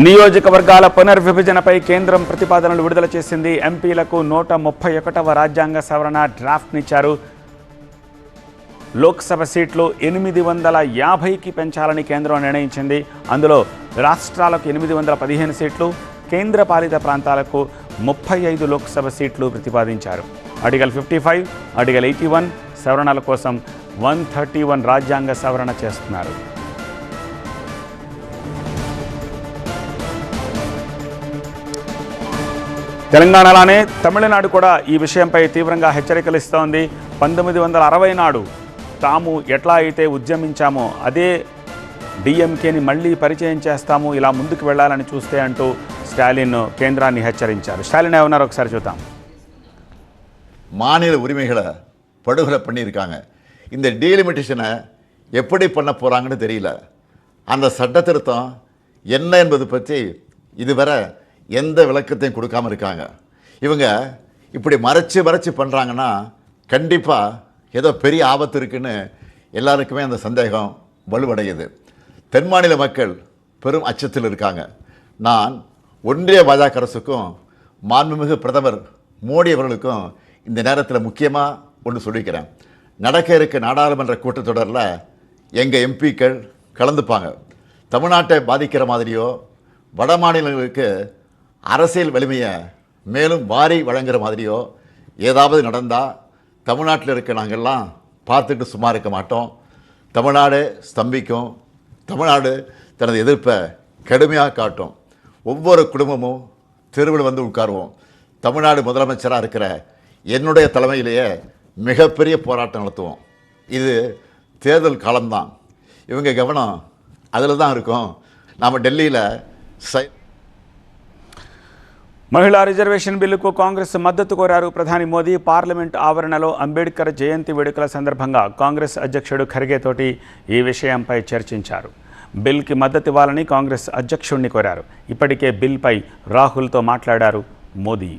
నియోజకవర్గాల పునర్విభజనపై కేంద్రం ప్రతిపాదనలు విడుదల చేసింది. ఎంపీలకు 131వ రాజ్యాంగ సవరణ డ్రాఫ్ట్నిచ్చారు. లోక్సభ సీట్లు 850కి పెంచాలని కేంద్రం నిర్ణయించింది. అందులో రాష్ట్రాలకు 815 సీట్లు, కేంద్రపాలిత ప్రాంతాలకు 35 లోక్సభ సీట్లు ప్రతిపాదించారు. ఆర్టికల్ 55, ఆర్టికల్ 81 సవరణల కోసం 131 రాజ్యాంగ సవరణ చేస్తున్నారు. తెలంగాణలోనే తమిళనాడు కూడా ఈ విషయంపై తీవ్రంగా హెచ్చరికలు ఇస్తోంది. 1960 నాడు తాము ఎట్లా అయితే ఉద్యమించామో అదే డిఎంకేని మళ్లీ పరిచయం చేస్తాము, ఇలా ముందుకు వెళ్లాలని చూస్తే అంటూ స్టాలిన్ కేంద్రాన్ని హెచ్చరించారు. స్టాలిన్ ఏమన్నారు ఒకసారి చూద్దాం. மாநில உரிமைகளை படுகொலை பண்ணியிருக்காங்க. இந்த டீலிமிட்டேஷனை எப்படி பண்ண போகிறாங்கன்னு தெரியல. அந்த சட்ட திருத்தம் என்ன என்பது பற்றி இதுவரை எந்த விளக்கத்தையும் கொடுக்காமல் இருக்காங்க. இவங்க இப்படி மறைச்சு பண்ணுறாங்கன்னா கண்டிப்பாக ஏதோ பெரிய ஆபத்து இருக்குன்னு எல்லாருக்குமே அந்த சந்தேகம் வலுவடையுது. தென் மாநில மக்கள் பெரும் அச்சத்தில் இருக்காங்க. நான் ஒன்றிய பாஜக அரசுக்கும் மாண்புமிகு பிரதமர் மோடி அவர்களுக்கும் இந்த நேரத்தில் முக்கியமாக ஒன்று சொல்லிக்கிறேன். நடக்க இருக்க நாடாளுமன்ற கூட்டத்தொடரில் எங்கள் எம்பிக்கள் கலந்துப்பாங்க. தமிழ்நாட்டை பாதிக்கிற மாதிரியோ வட மாநிலங்களுக்கு அரசியல் வலிமையை மேலும் வாரி வழங்குகிற மாதிரியோ ஏதாவது நடந்தால் தமிழ்நாட்டில் இருக்க நாங்கள்லாம் பார்த்துட்டு சும்மா இருக்க மாட்டோம். தமிழ்நாடு ஸ்தம்பிக்கும். தமிழ்நாடு தனது எதிர்ப்பை கடுமையாக காட்டும். ஒவ்வொரு குடும்பமும் தெருவில் வந்து உட்காருவோம். தமிழ்நாடு முதலமைச்சராக இருக்கிற என்னுடைய தலைமையிலேயே மிகப்பெரிய போராட்டம் நடத்துவோம். இது தேர்தல் காலம்தான். இவங்க கவனம் அதில் தான் இருக்கும். நாம் டெல்லியில் మహిళా రిజర్వేషన్ బిల్లుకు కాంగ్రెస్ మద్దతు కోరారు ప్రధాని మోదీ. పార్లమెంట్ ఆవరణలో అంబేద్కర్ జయంతి వేడుకల సందర్భంగా కాంగ్రెస్ అధ్యక్షుడు ఖర్గే తోటి ఈ విషయంపై చర్చించారు. బిల్కి మద్దతు ఇవ్వాలని కాంగ్రెస్ అధ్యక్షుడిని కోరారు. ఇప్పటికే బిల్పై రాహుల్తో మాట్లాడారు మోదీ.